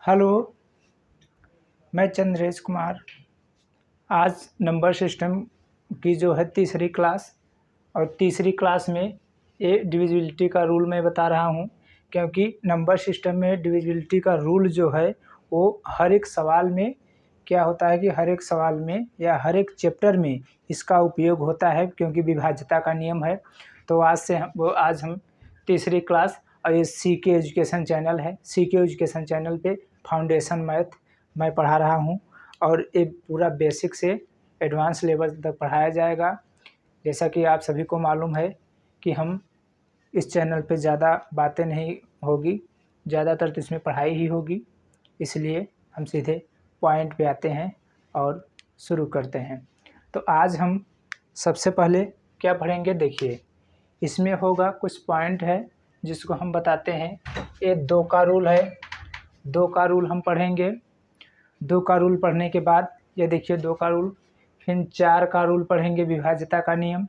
Hello, मैं चंद्रेश कुमार। आज number system की जो है तीसरी क्लास और तीसरी क्लास में ये डिविजिबिलिटी का रूल मैं बता रहा हूँ, क्योंकि नंबर सिस्टम में डिविजिबिलिटी का रूल जो है वो हर एक सवाल में क्या होता है कि हर एक सवाल में या हर एक चैप्टर में इसका उपयोग होता है, क्योंकि विभाज्यता का नियम है। तो आज हम तीसरी क्लास और ये CK एजुकेशन चैनल है। CK एजुकेशन चैनल पे फाउंडेशन मैथ मैं पढ़ा रहा हूँ और ये पूरा बेसिक से एडवांस लेवल तक पढ़ाया जाएगा। जैसा कि आप सभी को मालूम है कि हम इस चैनल पे ज़्यादा बातें नहीं होगी, ज़्यादातर तो इसमें पढ़ाई ही होगी। इसलिए हम सीधे पॉइंट पे आते हैं और शुरू करते हैं। तो आज हम सबसे पहले क्या पढ़ेंगे, देखिए इसमें होगा कुछ पॉइंट है जिसको हम बताते हैं। ये 2 का रूल है, 2 का रूल हम पढ़ेंगे। 2 का रूल पढ़ने के बाद ये देखिए 2 का रूल, फिर 4 का रूल पढ़ेंगे विभाज्यता का नियम,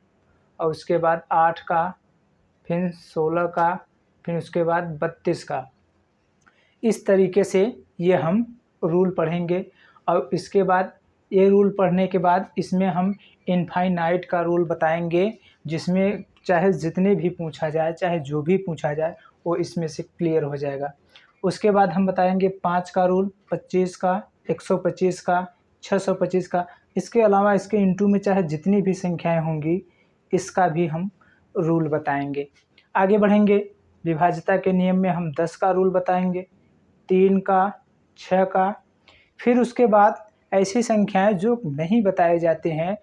और उसके बाद 8 का, फिर 16 का, फिर उसके बाद 32 का। इस तरीके से ये हम रूल पढ़ेंगे। और इसके बाद ये रूल पढ़ने के बाद इसमें हम इनफाइनाइट का रूल बताएंगे, जिसमें चाहे जितने भी पूछा जाए, चाहे जो भी पूछा जाए वो इसमें से क्लियर हो जाएगा। उसके बाद हम बताएंगे 5 का रूल, 25 का, 125 का, 625 का। इसके अलावा इसके इंटू में चाहे जितनी भी संख्याएं होंगी इसका भी हम रूल बताएंगे। आगे बढ़ेंगे, विभाज्यता के नियम में हम 10 का रूल बताएंगे, 3 का, 6 का। फिर उसके बाद ऐसी संख्याएं जो नहीं बताए जाते हैं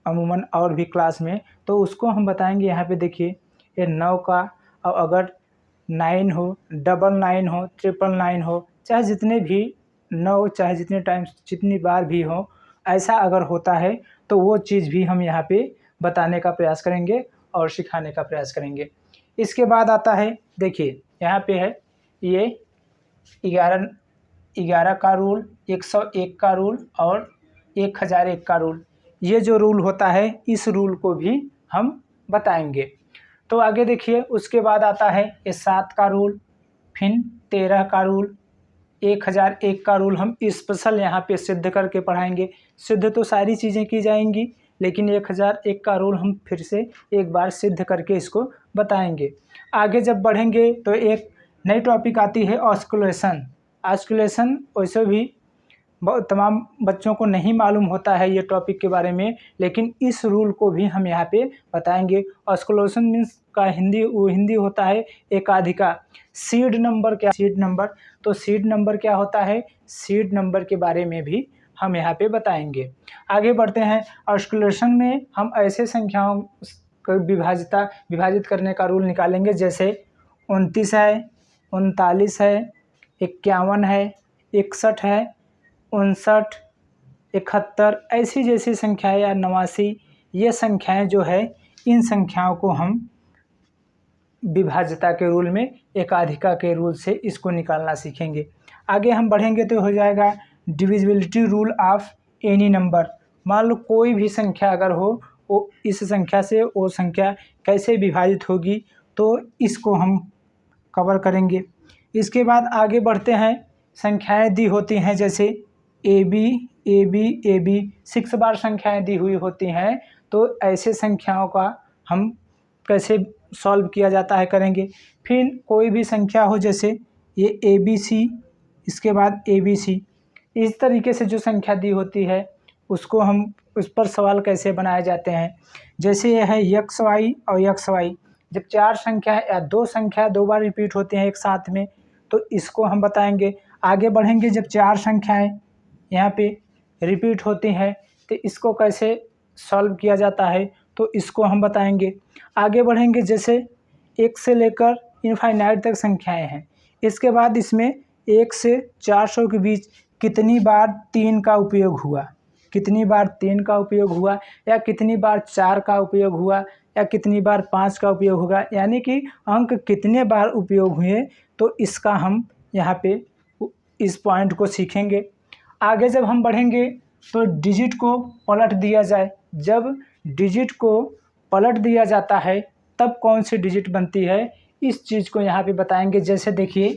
अमूमन और भी क्लास में, तो उसको हम बताएंगे। यहाँ पे देखिए ये 9 का, और अगर 9 हो, 99 हो, 999 हो, चाहे जितने भी 9, चाहे जितने टाइम्स जितनी बार भी हो, ऐसा अगर होता है तो वो चीज़ भी हम यहाँ पे बताने का प्रयास करेंगे और सिखाने का प्रयास करेंगे। इसके बाद आता है, देखिए यहाँ पे है ये 11 का रूल, 101 का रूल और 1001 का रूल। ये जो रूल होता है इस रूल को भी हम बताएंगे। तो आगे देखिए, उसके बाद आता है ये 7 का रूल, फिर 13 का रूल, 1001 का रूल हम स्पेशल यहाँ पे सिद्ध करके पढ़ाएंगे। सिद्ध तो सारी चीज़ें की जाएंगी, लेकिन 1001 का रूल हम फिर से एक बार सिद्ध करके इसको बताएंगे। आगे जब बढ़ेंगे तो एक नई टॉपिक आती है ऑस्कुलेशन। ऑस्कुलेशन वैसे भी बहुत तमाम बच्चों को नहीं मालूम होता है ये टॉपिक के बारे में, लेकिन इस रूल को भी हम यहाँ पे बताएंगे। ऑस्कुलेशन मीन्स का हिंदी होता है एकाधिका। सीड नंबर क्या, सीड नंबर, तो सीड नंबर क्या होता है, सीड नंबर के बारे में भी हम यहाँ पे बताएंगे। आगे बढ़ते हैं, ऑस्कुलेशन में हम ऐसे संख्याओं को विभाजित करने का रूल निकालेंगे, जैसे 29 है, 39 है, 51 है, 61 है, 59, 71, ऐसी जैसी संख्याएं या 89, ये संख्याएं जो है इन संख्याओं को हम विभाज्यता के रूल में एकाधिका के रूल से इसको निकालना सीखेंगे। आगे हम बढ़ेंगे तो हो जाएगा divisibility rule of any number. मान लो कोई भी संख्या अगर हो, वो इस संख्या से वो संख्या कैसे विभाजित होगी, तो इसको हम कवर करेंगे। इसके बाद आगे बढ़ते हैं, संख्याएं दी होती हैं जैसे AB AB AB 6 बार संख्याएं दी हुई होती हैं, तो ऐसे संख्याओं का हम कैसे सॉल्व किया जाता है करेंगे। फिर कोई भी संख्या हो जैसे ये ABC, इसके बाद ABC, इस तरीके से जो संख्या दी होती है उसको हम उस पर सवाल कैसे बनाए जाते हैं। जैसे ये है XY और XY, जब 4 संख्या या 2 संख्या 2 बार रिपीट होते हैं एक साथ में, तो इसको हम बताएंगे। आगे बढ़ेंगे, जब 4 संख्याएं यहाँ पे रिपीट होती हैं तो इसको कैसे सॉल्व किया जाता है, तो इसको हम बताएंगे। आगे बढ़ेंगे, जैसे 1 से लेकर इनफाइनाइट तक संख्याएं हैं, इसके बाद इसमें 1 से 400 के बीच कितनी बार 3 का उपयोग हुआ, कितनी बार 3 का उपयोग हुआ, या कितनी बार 4 का उपयोग हुआ, या कितनी बार 5 का उपयोग होगा, यानी कि अंक कितने बार उपयोग हुए, तो इसका हम यहाँ पे इस पॉइंट को सीखेंगे। आगे जब हम बढ़ेंगे तो डिजिट को पलट दिया जाए, जब डिजिट को पलट दिया जाता है तब कौन सी डिजिट बनती है, इस चीज़ को यहाँ पे बताएंगे। जैसे देखिए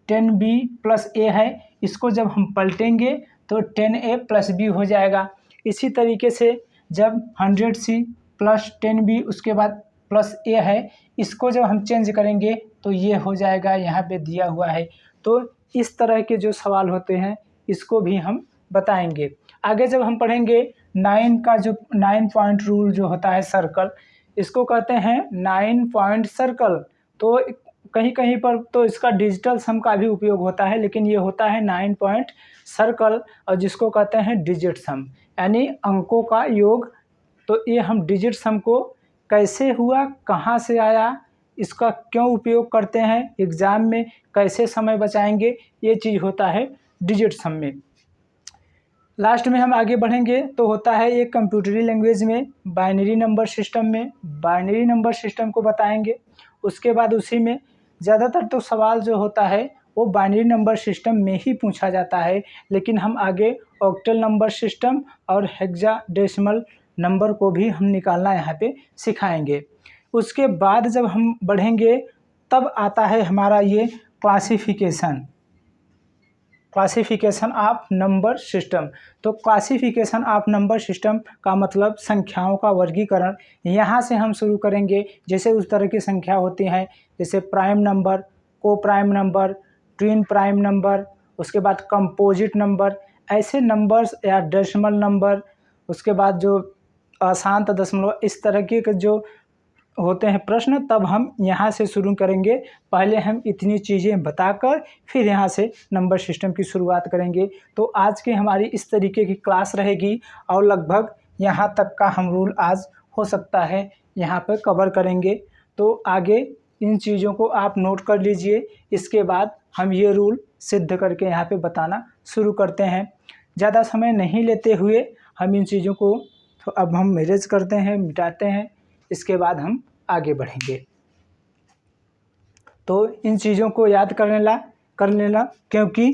10b प्लस a है, इसको जब हम पलटेंगे तो 10a प्लस b हो जाएगा। इसी तरीके से जब 100c प्लस 10b उसके बाद प्लस a है, इसको जब हम चेंज करेंगे तो ये हो जाएगा, यहाँ पे दिया हुआ है। तो इस तरह के जो सवाल होते हैं इसको भी हम बताएंगे। आगे जब हम पढ़ेंगे 9 का जो 9 पॉइंट रूल जो होता है सर्कल, इसको कहते हैं 9 पॉइंट सर्कल। तो कहीं कहीं पर तो इसका डिजिटल सम का भी उपयोग होता है, लेकिन ये होता है 9 पॉइंट सर्कल, और जिसको कहते हैं डिजिट सम यानी अंकों का योग। तो ये हम डिजिट सम को कैसे हुआ, कहाँ से आया, इसका क्यों उपयोग करते हैं, एग्ज़ाम में कैसे समय बचाएंगे, ये चीज़ होता है डिजिट सम में। लास्ट में हम आगे बढ़ेंगे तो होता है एक कंप्यूटरी लैंग्वेज में बाइनरी नंबर सिस्टम में, बाइनरी नंबर सिस्टम को बताएंगे। उसके बाद उसी में ज़्यादातर तो सवाल जो होता है वो बाइनरी नंबर सिस्टम में ही पूछा जाता है, लेकिन हम आगे ऑक्टल नंबर सिस्टम और हेक्साडेसिमल नंबर को भी हम निकालना यहाँ पे सिखाएंगे। उसके बाद जब हम बढ़ेंगे तब आता है हमारा ये क्लासिफिकेशन ऑफ नंबर सिस्टम। तो क्लासिफिकेशन ऑफ नंबर सिस्टम का मतलब संख्याओं का वर्गीकरण। यहाँ से हम शुरू करेंगे। जैसे उस तरह की संख्या होती हैं, जैसे प्राइम नंबर, को prime number, twin prime number, उसके बाद कंपोजिट नंबर, ऐसे नंबर्स या डेसिमल नंबर, उसके बाद जो अशांत दशमलव, इस तरह के जो होते हैं प्रश्न, तब हम यहाँ से शुरू करेंगे। पहले हम इतनी चीज़ें बताकर फिर यहाँ से नंबर सिस्टम की शुरुआत करेंगे। तो आज की हमारी इस तरीके की क्लास रहेगी और लगभग यहाँ तक का हम रूल आज हो सकता है यहाँ पर कवर करेंगे। तो आगे इन चीज़ों को आप नोट कर लीजिए। इसके बाद हम ये रूल सिद्ध करके यहाँ पे बताना शुरू करते हैं। ज़्यादा समय नहीं लेते हुए हम इन चीज़ों को तो अब हम मैनेज करते हैं, मिटाते हैं, इसके बाद हम आगे बढ़ेंगे। तो इन चीज़ों को याद कर लेना क्योंकि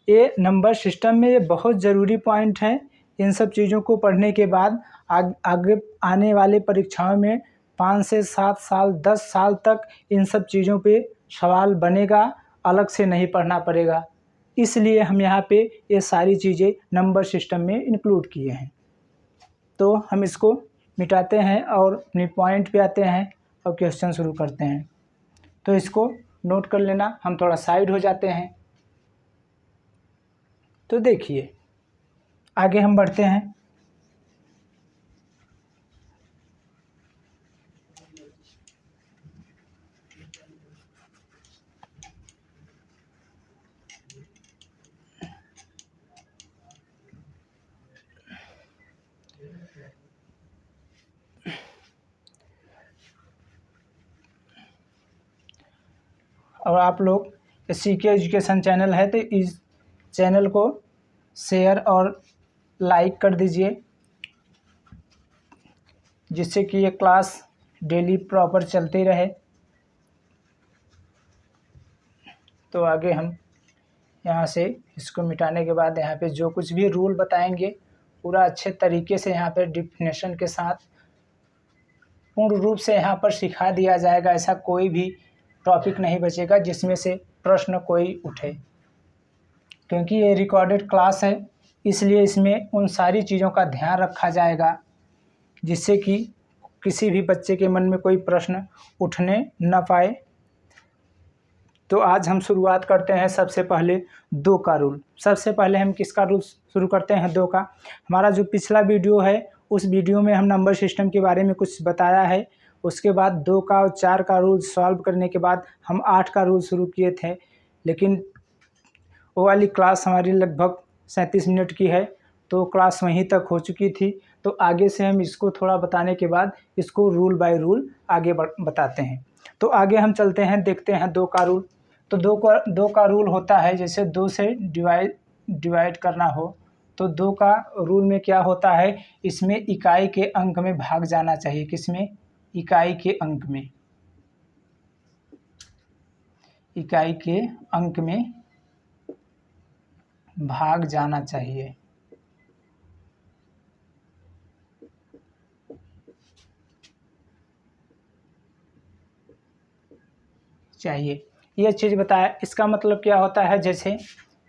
ये नंबर सिस्टम में ये बहुत ज़रूरी पॉइंट है। इन सब चीज़ों को पढ़ने के बाद आगे आने वाले परीक्षाओं में 5 से 7 साल 10 साल तक इन सब चीज़ों पे सवाल बनेगा, अलग से नहीं पढ़ना पड़ेगा। इसलिए हम यहाँ पे ये सारी चीज़ें नंबर सिस्टम में इंक्लूड किए हैं। तो हम इसको मिटाते हैं और अपनी पॉइंट पे आते हैं और क्वेश्चन शुरू करते हैं। तो इसको नोट कर लेना। हम थोड़ा साइड हो जाते हैं। तो देखिए आगे हम बढ़ते हैं। और आप लोग CK एजुकेशन चैनल है तो इस चैनल को शेयर और लाइक कर दीजिए, जिससे कि ये क्लास डेली प्रॉपर चलती रहे। तो आगे हम यहाँ से इसको मिटाने के बाद यहाँ पे जो कुछ भी रूल बताएंगे पूरा अच्छे तरीके से यहाँ पे डिफिनेशन के साथ पूर्ण रूप से यहाँ पर सिखा दिया जाएगा। ऐसा कोई भी टॉपिक नहीं बचेगा जिसमें से प्रश्न कोई उठे, क्योंकि ये रिकॉर्डेड क्लास है, इसलिए इसमें उन सारी चीज़ों का ध्यान रखा जाएगा जिससे कि किसी भी बच्चे के मन में कोई प्रश्न उठने न पाए। तो आज हम शुरुआत करते हैं सबसे पहले 2 का रूल। सबसे पहले हम किसका रूल शुरू करते हैं? 2 का। हमारा जो पिछला वीडियो है उस वीडियो में हम नंबर सिस्टम के बारे में कुछ बताया है। उसके बाद 2 का और 4 का रूल सॉल्व करने के बाद हम 8 का रूल शुरू किए थे, लेकिन वो वाली क्लास हमारी लगभग 37 मिनट की है, तो क्लास वहीं तक हो चुकी थी। तो आगे से हम इसको थोड़ा बताने के बाद इसको रूल बाय रूल आगे बताते हैं। तो आगे हम चलते हैं, देखते हैं 2 का रूल। तो 2 का रूल होता है, जैसे 2 से डिवाइड करना हो तो 2 का रूल में क्या होता है, इसमें इकाई के अंक में भाग जाना चाहिए। किसमें? इकाई के अंक में। इकाई के अंक में भाग जाना चाहिए। ये चीज़ बताया। इसका मतलब क्या होता है, जैसे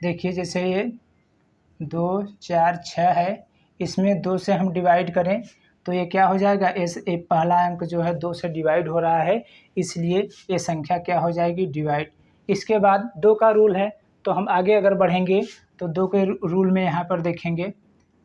देखिए जैसे ये 2 4 6 है, इसमें 2 से हम डिवाइड करें तो ये क्या हो जाएगा, ये पहला अंक जो है 2 से डिवाइड हो रहा है, इसलिए ये संख्या क्या हो जाएगी, डिवाइड। इसके बाद 2 का रूल है, तो हम आगे अगर बढ़ेंगे तो 2 के रूल में यहाँ पर देखेंगे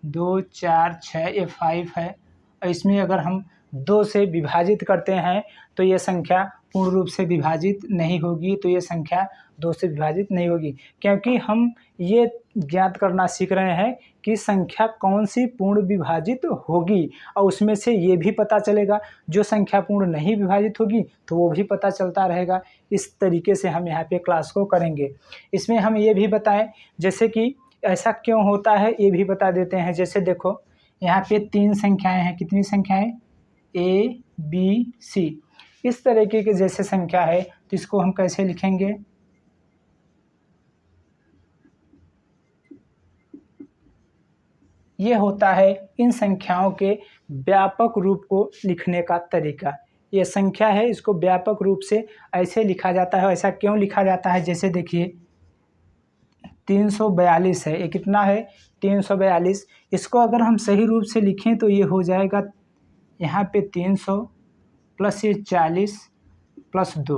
2 4 6 ये 5 है, और इसमें अगर हम 2 से विभाजित करते हैं तो ये संख्या पूर्ण रूप से विभाजित नहीं होगी, तो ये संख्या 2 से विभाजित नहीं होगी, क्योंकि हम ये ज्ञात करना सीख रहे हैं कि संख्या कौन सी पूर्ण विभाजित होगी, और उसमें से ये भी पता चलेगा जो संख्या पूर्ण नहीं विभाजित होगी तो वो भी पता चलता रहेगा। इस तरीके से हम यहाँ पे क्लास को करेंगे। इसमें हम ये भी बताएं जैसे कि ऐसा क्यों होता है, ये भी बता देते हैं। जैसे देखो यहाँ पे 3 संख्याएं हैं, कितनी संख्याएं, A B C, इस तरीके के जैसे संख्या है तो इसको हम कैसे लिखेंगे, ये होता है इन संख्याओं के व्यापक रूप को लिखने का तरीका। ये संख्या है, इसको व्यापक रूप से ऐसे लिखा जाता है। ऐसा क्यों लिखा जाता है, जैसे देखिए 342 है, ये कितना है, 342। इसको अगर हम सही रूप से लिखें तो ये हो जाएगा यहाँ पे 300 प्लस ये 40 प्लस 2,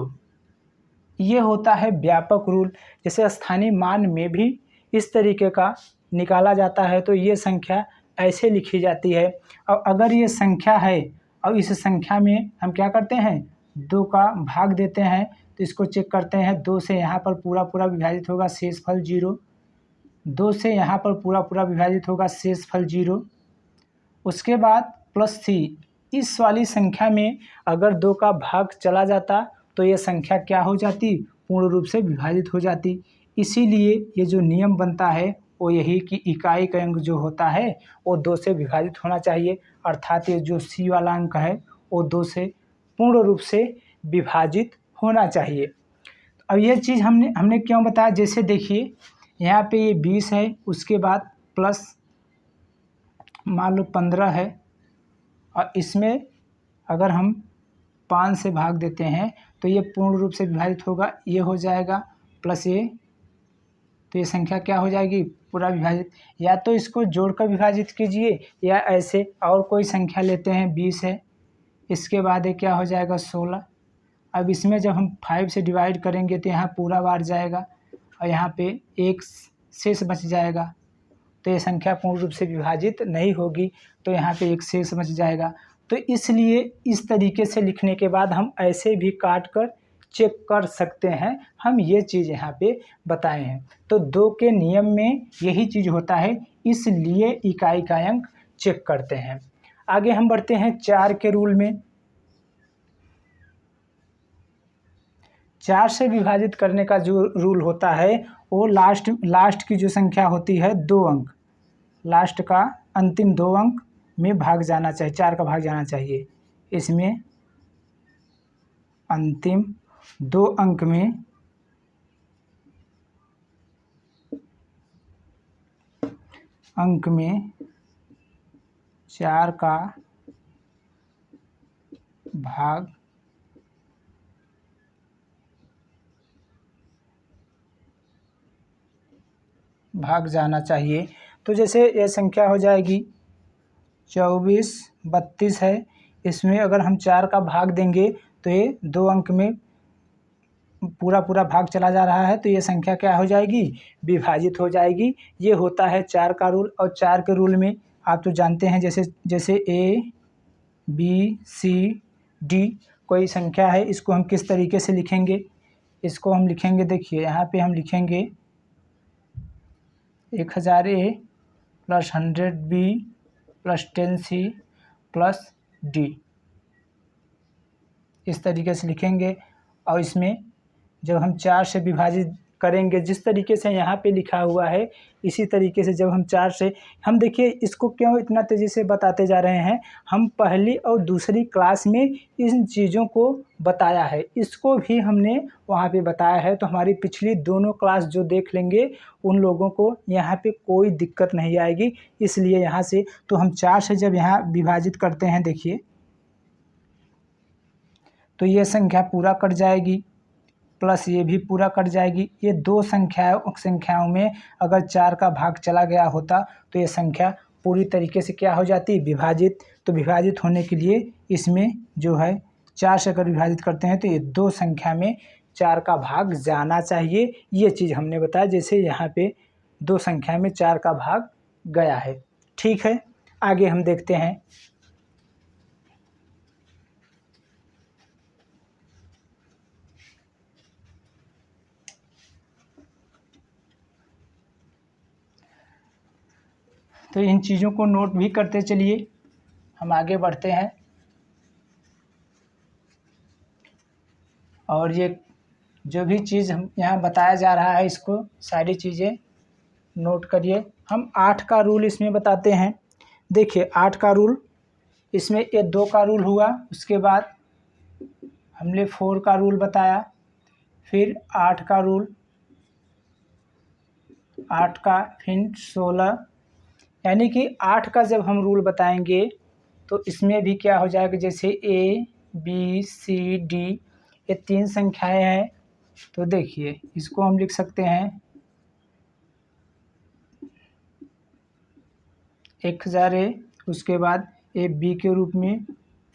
ये होता है व्यापक रूल। जैसे स्थानीय मान में भी इस तरीके का निकाला जाता है, तो ये संख्या ऐसे लिखी जाती है। और अगर ये संख्या है और इस संख्या में हम क्या करते हैं, 2 का भाग देते हैं, तो इसको चेक करते हैं, 2 से यहाँ पर पूरा पूरा विभाजित होगा, शेषफल 0। 2 से यहाँ पर पूरा पूरा विभाजित होगा, शेषफल 0। उसके बाद प्लस 3, इस वाली संख्या में अगर 2 का भाग चला जाता तो ये संख्या क्या हो जाती, पूर्ण रूप से विभाजित हो जाती। इसीलिए ये जो नियम बनता है वो यही कि इकाई का अंक जो होता है वो 2 से विभाजित होना चाहिए, अर्थात ये जो C वाला अंक है वो 2 से पूर्ण रूप से विभाजित होना चाहिए। अब ये चीज़ हमने क्यों बताया, जैसे देखिए यहाँ पे ये 20 है, उसके बाद प्लस मान लो 15 है, और इसमें अगर हम 5 से भाग देते हैं तो ये पूर्ण रूप से विभाजित होगा, ये हो जाएगा प्लस ये, तो ये संख्या क्या हो जाएगी, पूरा विभाजित। या तो इसको जोड़कर विभाजित कीजिए या ऐसे और कोई संख्या लेते हैं, 20 है, इसके बाद ये क्या हो जाएगा, 16। अब इसमें जब हम 5 से डिवाइड करेंगे तो यहाँ पूरा बार जाएगा और यहाँ पे 1 शेष बच जाएगा, तो ये संख्या पूर्ण रूप से विभाजित नहीं होगी, तो यहाँ पे 1 शेष बच जाएगा। तो इसलिए इस तरीके से लिखने के बाद हम ऐसे भी काट कर चेक कर सकते हैं, हम ये चीज़ यहाँ पे बताए हैं। तो 2 के नियम में यही चीज़ होता है, इसलिए इकाई का अंक चेक करते हैं। आगे हम बढ़ते हैं 4 के रूल में। 4 से विभाजित करने का जो रूल होता है वो लास्ट की जो संख्या होती है 2 अंक, लास्ट का अंतिम 2 अंक में भाग जाना चाहिए, 4 का भाग जाना चाहिए। इसमें अंतिम 2 अंक में अंक में 4 का भाग जाना चाहिए। तो जैसे ये संख्या हो जाएगी 24 32 है, इसमें अगर हम 4 का भाग देंगे तो ये 2 अंक में पूरा पूरा भाग चला जा रहा है, तो ये संख्या क्या हो जाएगी, विभाजित हो जाएगी। ये होता है 4 का रूल। और 4 के रूल में आप तो जानते हैं, जैसे A B C D कोई संख्या है, इसको हम किस तरीके से लिखेंगे, इसको हम लिखेंगे, देखिए यहाँ पे हम लिखेंगे 1000 A plus 100 B plus 10 C plus D, इस तरीके से लिखेंगे। और इसमें जब हम 4 से विभाजित करेंगे, जिस तरीके से यहाँ पे लिखा हुआ है, इसी तरीके से जब हम 4 से, हम देखिए इसको क्यों इतना तेज़ी से बताते जा रहे हैं, हम पहली और दूसरी क्लास में इन चीज़ों को बताया है, इसको भी हमने वहाँ पे बताया है। तो हमारी पिछली दोनों क्लास जो देख लेंगे उन लोगों को यहाँ पे कोई दिक्कत नहीं आएगी। इसलिए यहाँ से तो हम 4 से जब यहाँ विभाजित करते हैं, देखिए तो ये संख्या पूरा कट जाएगी, प्लस ये भी पूरा कट जाएगी। ये दो संख्याओं में अगर 4 का भाग चला गया होता तो ये संख्या पूरी तरीके से क्या हो जाती, विभाजित। तो विभाजित होने के लिए इसमें जो है 4 से अगर विभाजित करते हैं तो ये दो संख्या में 4 का भाग जाना चाहिए। ये चीज़ हमने बताया, जैसे यहाँ पे दो संख्या में 4 का भाग गया है। ठीक है, आगे हम देखते हैं। तो इन चीज़ों को नोट भी करते चलिए, हम आगे बढ़ते हैं। और ये जो भी चीज़ हम यहाँ बताया जा रहा है इसको सारी चीज़ें नोट करिए। हम 8 का रूल इसमें बताते हैं। देखिए 8 का रूल, इसमें ये 2 का रूल हुआ, उसके बाद हमने 4 का रूल बताया, फिर 8 का रूल, 8 का, फिर 16, यानी कि 8 का जब हम रूल बताएंगे तो इसमें भी क्या हो जाएगा, जैसे A B C D ये 3 संख्याएं हैं। तो देखिए इसको हम लिख सकते हैं 1000 A, उसके बाद A B के रूप में,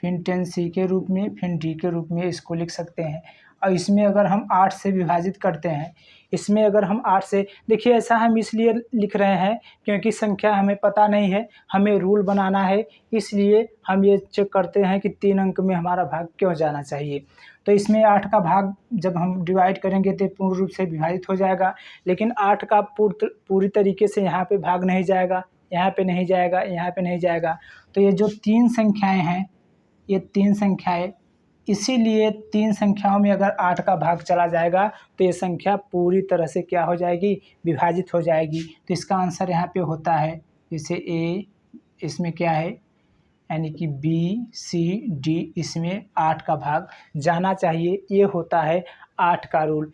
फिर 10 C के रूप में, फिर D के रूप में इसको लिख सकते हैं। और इसमें अगर हम 8 से विभाजित करते हैं, इसमें अगर हम 8 से, देखिए ऐसा हम इसलिए लिख रहे हैं क्योंकि संख्या हमें पता नहीं है, हमें रूल बनाना है, इसलिए हम ये चेक करते हैं कि 3 अंक में हमारा भाग क्यों जाना चाहिए। तो इसमें 8 का भाग जब हम डिवाइड करेंगे तो पूर्ण रूप से विभाजित हो जाएगा, लेकिन 8 का पूरी तरीके से यहाँ पे भाग नहीं जाएगा, यहाँ पे नहीं जाएगा, यहाँ पे नहीं जाएगा। तो ये जो 3 संख्याएं हैं, ये 3 संख्याएं, इसीलिए 3 संख्याओं में अगर 8 का भाग चला जाएगा तो ये संख्या पूरी तरह से क्या हो जाएगी, विभाजित हो जाएगी। तो इसका आंसर यहाँ पे होता है, जैसे A, इसमें क्या है, यानी कि B C D, इसमें 8 का भाग जाना चाहिए। ये होता है 8 का रूल।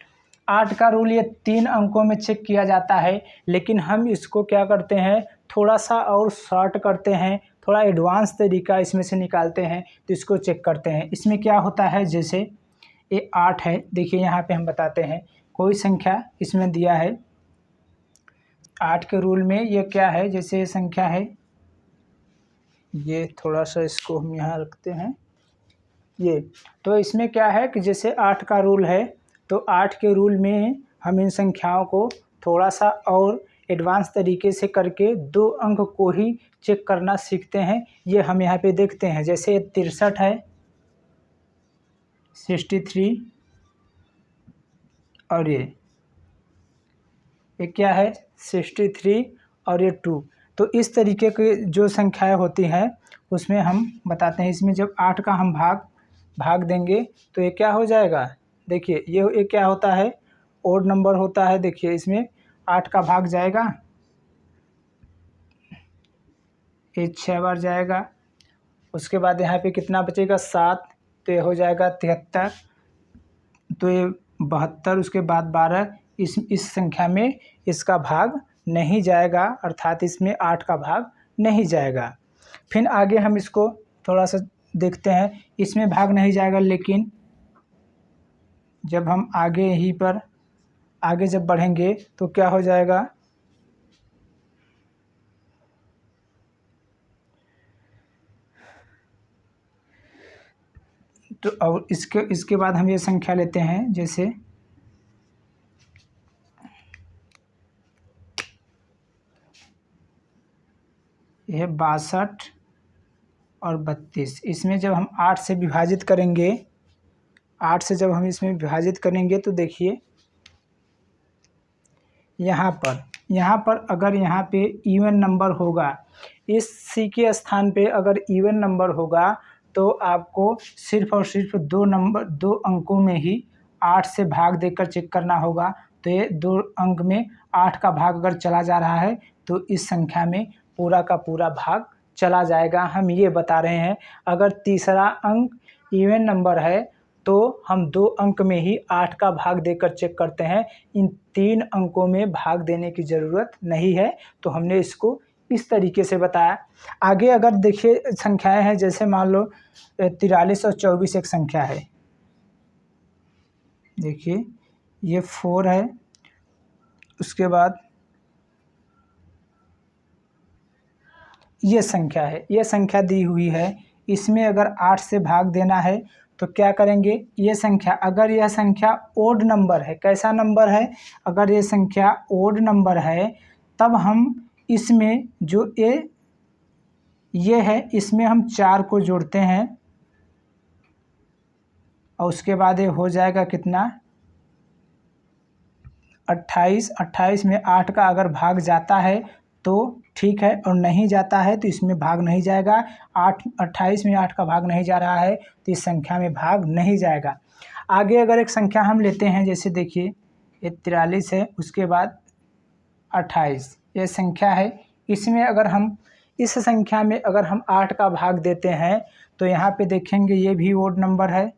8 का रूल ये 3 अंकों में चेक किया जाता है, लेकिन हम इसको क्या करते हैं, थोड़ा सा और शॉर्ट करते हैं, थोड़ा एडवांस तरीका इसमें से निकालते हैं, तो इसको चेक करते हैं। इसमें क्या होता है, जैसे ये 8 है, देखिए यहाँ पे हम बताते हैं, कोई संख्या इसमें दिया है 8 के रूल में, ये क्या है, जैसे ये संख्या है, ये थोड़ा सा इसको हम यहाँ रखते हैं, ये तो इसमें क्या है कि जैसे 8 का रूल है, तो 8 के रूल में हम इन संख्याओं को थोड़ा सा और एडवांस तरीके से करके 2 अंक को ही चेक करना सीखते हैं। ये हम यहाँ पे देखते हैं, जैसे 63 है, 63, और ये क्या है, 63 और ये 2। तो इस तरीके की जो संख्याएं होती हैं उसमें हम बताते हैं। इसमें जब 8 का हम भाग देंगे तो ये क्या हो जाएगा, देखिए ये क्या होता है, ओड नंबर होता है। देखिए इसमें 8 का भाग जाएगा, ये 6 बार जाएगा, उसके बाद यहाँ पे कितना बचेगा, 7, तो ये हो जाएगा 73, तो ये 72, उसके बाद 12, इस संख्या में इसका भाग नहीं जाएगा, अर्थात इसमें 8 का भाग नहीं जाएगा। फिर आगे हम इसको थोड़ा सा देखते हैं, इसमें भाग नहीं जाएगा, लेकिन जब हम आगे जब बढ़ेंगे तो क्या हो जाएगा, तो और इसके बाद हम ये संख्या लेते हैं, जैसे यह 62 और 32। इसमें जब हम 8 से विभाजित करेंगे, 8 से जब हम इसमें विभाजित करेंगे तो देखिए यहाँ पर अगर यहाँ पे इवन नंबर होगा, इस C के स्थान पे अगर इवन नंबर होगा तो आपको सिर्फ और सिर्फ 2 अंकों में ही 8 से भाग देकर चेक करना होगा। तो ये 2 अंक में 8 का भाग अगर चला जा रहा है तो इस संख्या में पूरा का पूरा भाग चला जाएगा। हम ये बता रहे हैं, अगर तीसरा अंक इवन नंबर है तो हम 2 अंक में ही 8 का भाग देकर चेक करते हैं, इन 3 अंकों में भाग देने की ज़रूरत नहीं है। तो हमने इसको इस तरीके से बताया। आगे अगर देखिए संख्याएं हैं, जैसे मान लो 43 और 24 एक संख्या है, देखिए ये 4 है, उसके बाद ये संख्या है, ये संख्या दी हुई है। इसमें अगर 8 से भाग देना है तो क्या करेंगे, ये संख्या, अगर यह संख्या ओड नंबर है, कैसा नंबर है, अगर ये संख्या ओड नंबर है तब हम इसमें जो ये है इसमें हम 4 को जोड़ते हैं और उसके बाद ये हो जाएगा कितना, 28। 28 में 8 का अगर भाग जाता है तो ठीक है, और नहीं जाता है तो इसमें भाग नहीं जाएगा। 28 में 8 का भाग नहीं जा रहा है तो इस संख्या में भाग नहीं जाएगा। आगे अगर एक संख्या हम लेते हैं, जैसे देखिए ये 43 है, उसके बाद 28, ये संख्या है। इसमें अगर हम इस संख्या में अगर हम 8 का भाग देते हैं तो यहाँ पे देखेंगे ये भी ओड नंबर है,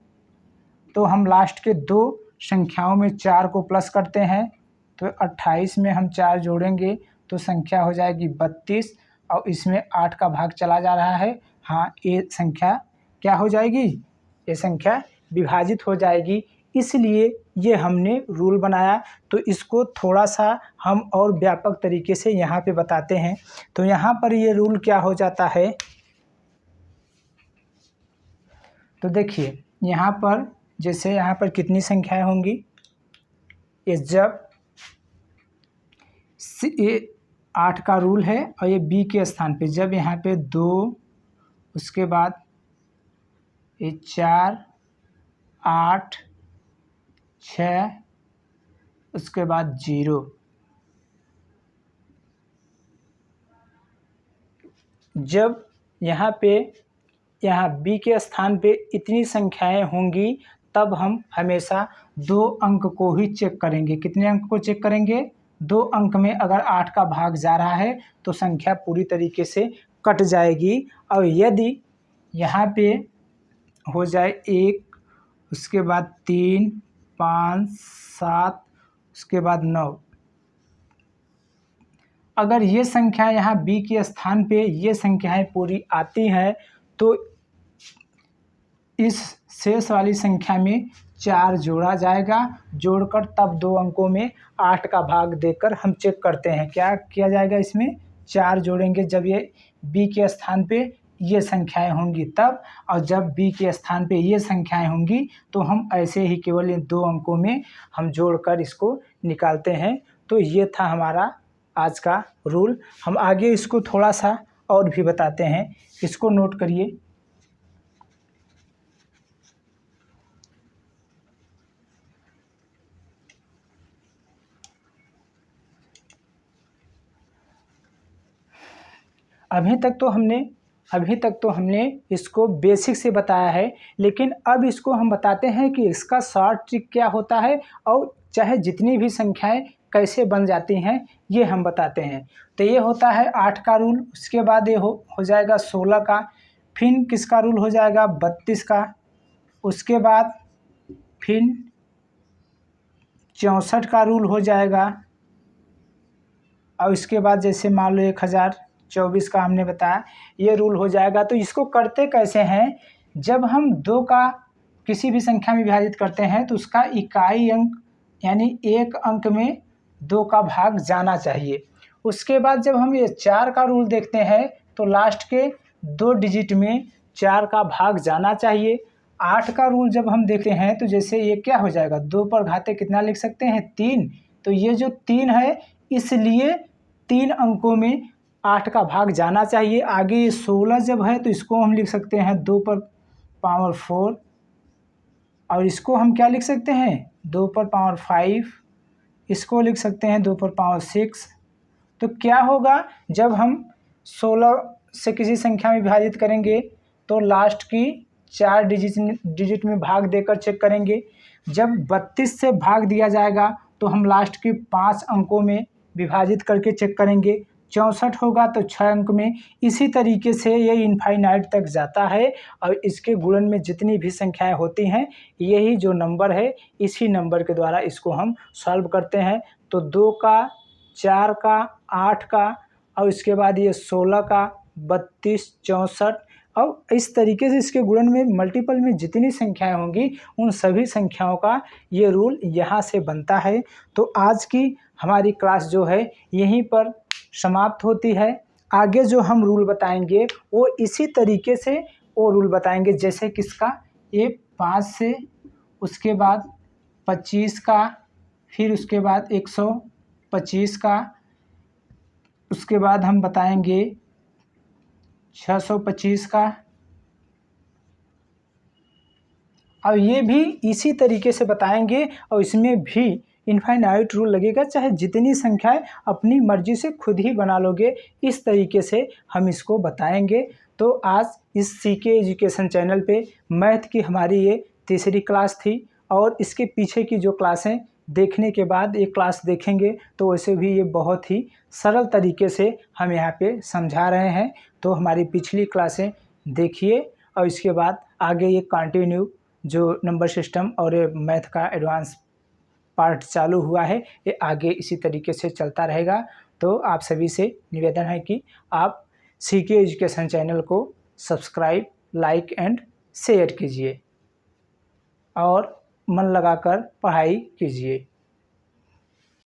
तो हम लास्ट के 2 संख्याओं में 4 को प्लस करते हैं, तो 28 में हम 4 जोड़ेंगे तो संख्या हो जाएगी 32, और इसमें 8 का भाग चला जा रहा है। हाँ, ये संख्या क्या हो जाएगी, ये संख्या विभाजित हो जाएगी। इसलिए ये हमने रूल बनाया। तो इसको थोड़ा सा हम और व्यापक तरीके से यहाँ पे बताते हैं। तो यहाँ पर ये रूल क्या हो जाता है, तो देखिए यहाँ पर जैसे यहाँ पर कितनी संख्याएं होंगी, ये जब ये 8 का रूल है और ये बी के स्थान पे जब यहाँ पे 2, उसके बाद ये 4, 8, 6, उसके बाद 0, जब यहाँ पे यहाँ बी के स्थान पे इतनी संख्याएं होंगी तब हम हमेशा 2 अंक को ही चेक करेंगे। कितने अंक को चेक करेंगे, 2 अंक में अगर 8 का भाग जा रहा है तो संख्या पूरी तरीके से कट जाएगी। और यदि यहाँ पे हो जाए 1, उसके बाद 3, 5, 7, उसके बाद 9, अगर ये संख्या यहाँ बी के स्थान पे ये संख्याएं पूरी आती हैं तो इस शेष वाली संख्या में 4 जोड़ा जाएगा। जोड़कर तब 2 अंकों में 8 का भाग देकर हम चेक करते हैं। क्या किया जाएगा, इसमें 4 जोड़ेंगे जब ये बी के स्थान पे ये संख्याएं होंगी तब, और जब बी के स्थान पे ये संख्याएं होंगी तो हम ऐसे ही केवल इन 2 अंकों में हम जोड़कर इसको निकालते हैं। तो ये था हमारा आज का रूल। हम आगे इसको थोड़ा सा और भी बताते हैं, इसको नोट करिए। अभी तक तो हमने इसको बेसिक से बताया है, लेकिन अब इसको हम बताते हैं कि इसका शॉर्ट ट्रिक क्या होता है और चाहे जितनी भी संख्याएं कैसे बन जाती हैं ये हम बताते हैं। तो ये होता है 8 का रूल, उसके बाद ये हो जाएगा 16 का, फिर किसका रूल हो जाएगा 32 का, उसके बाद फिर 64 का रूल हो जाएगा, और इसके बाद जैसे मान लो 1024 का हमने बताया ये रूल हो जाएगा। तो इसको करते कैसे हैं, जब हम 2 का किसी भी संख्या में विभाजित करते हैं तो उसका इकाई अंक यानी 1 अंक में 2 का भाग जाना चाहिए। उसके बाद जब हम ये 4 का रूल देखते हैं तो लास्ट के 2 डिजिट में 4 का भाग जाना चाहिए। 8 का रूल जब हम देखते हैं तो जैसे ये क्या हो जाएगा, 2 पर घाते कितना लिख सकते हैं 3, तो ये जो 3 है इसलिए 3 अंकों में 8 का भाग जाना चाहिए। आगे ये 16 जब है तो इसको हम लिख सकते हैं 2 पर पावर 4, और इसको हम क्या लिख सकते हैं 2 पर पावर 5, इसको लिख सकते हैं 2 पर पावर 6। तो क्या होगा, जब हम 16 से किसी संख्या में विभाजित करेंगे तो लास्ट की 4 डिजिट में भाग देकर चेक करेंगे। जब 32 से भाग दिया जाएगा तो हम लास्ट के 5 अंकों में विभाजित करके चेक करेंगे। 64 होगा तो 6 अंक में। इसी तरीके से ये इनफाइनाइट तक जाता है, और इसके गुणन में जितनी भी संख्याएं होती हैं यही जो नंबर है इसी नंबर के द्वारा इसको हम सॉल्व करते हैं। तो 2 का, 4 का, 8 का, और इसके बाद ये 16 का, 32, 64, अब इस तरीके से इसके गुणन में मल्टीपल में जितनी संख्याएं होंगी उन सभी संख्याओं का ये रूल यहाँ से बनता है। तो आज की हमारी क्लास जो है यहीं पर समाप्त होती है। आगे जो हम रूल बताएंगे वो इसी तरीके से वो रूल बताएंगे, जैसे किसका, ये 5 से, उसके बाद 25 का, फिर उसके बाद 125 का, उसके बाद हम बताएंगे 625 का। अब ये भी इसी तरीके से बताएंगे और इसमें भी इनफाइनाइट रूल लगेगा, चाहे जितनी संख्याएं अपनी मर्जी से खुद ही बना लोगे, इस तरीके से हम इसको बताएंगे। तो आज इस सीके एजुकेशन चैनल पे मैथ की हमारी ये तीसरी क्लास थी और इसके पीछे की जो क्लासें देखने के बाद एक क्लास देखेंगे तो वैसे भी ये बहुत ही सरल तरीके से हम यहाँ पे समझा रहे हैं। तो हमारी पिछली क्लासें देखिए और इसके बाद आगे ये कंटिन्यू जो नंबर सिस्टम और ये मैथ का एडवांस पार्ट चालू हुआ है ये आगे इसी तरीके से चलता रहेगा। तो आप सभी से निवेदन है कि आप सीके एजुकेशन चैनल को सब्सक्राइब, लाइक एंड शेयर कीजिए और मन लगाकर पढ़ाई कीजिए।